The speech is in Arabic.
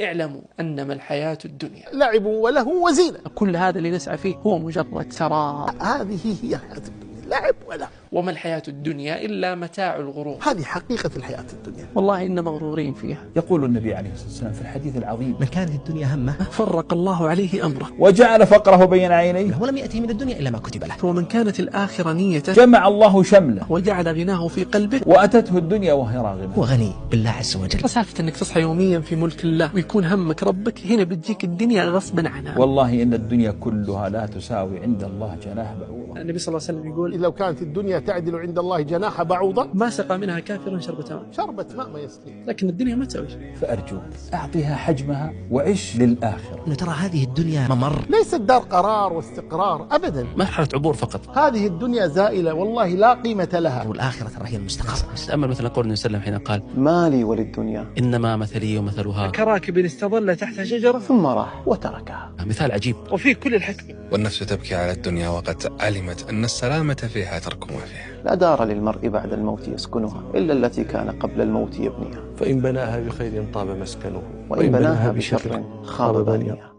اعلموا أنما الحياة الدنيا لعب وله وزينة. كل هذا اللي نسعى فيه هو مجرد سراب. هذه هي الحياة الدنيا، لعب وله. وما الحياة الدنيا إلا متاع الغرور. هذه حقيقة الحياة الدنيا، والله إن مغرورين فيها. يقول النبي عليه الصلاة والسلام في الحديث العظيم: من كانت الدنيا همه فرق الله عليه أمره وجعل فقره بين عينيه ولم يأته من الدنيا إلا ما كتب له. ومن كانت الآخرة نيته جمع الله شمله وجعل غناه في قلبه وأتته الدنيا وهي راغمة. هو غني بالله عز وجل. سالفة أنك تصحى يوميا في ملك الله ويكون همك ربك، هنا بتجيك الدنيا غصبا عنها. والله إن الدنيا كلها لا تساوي عند الله جناح بعوضة. النبي صلى الله عليه وسلم يقول: لو كانت الدنيا تعدل عند الله جناح بعوضة ما سقى منها كافر شربة ماء. شربة ماء ما يسقي. لكن الدنيا ما تسوي شيء. فأرجوك أعطيها حجمها وعش للآخرة. إنه ترى هذه الدنيا ممر، ليست دار قرار واستقرار أبدا، مرحلة عبور فقط. هذه الدنيا زائلة والله لا قيمة لها. والآخرة ترى هي المستقر. تأمل مثلا قول النبي صلى الله عليه وسلم حين قال: ما لي وللدنيا إنما مثلي ومثلها كراكب استظل تحت شجرة ثم راح وتركها. مثال عجيب. وفيه كل الحكمة. والنفس تبكي على الدنيا وقد علمت أن السلامة فيها ترك ما فيها. لا دار للمرء بعد الموت يسكنها إلا التي كان قبل الموت يبنيها. فإن بناها بخير طاب مسكنه وإن بناها بشر خاب بانيها.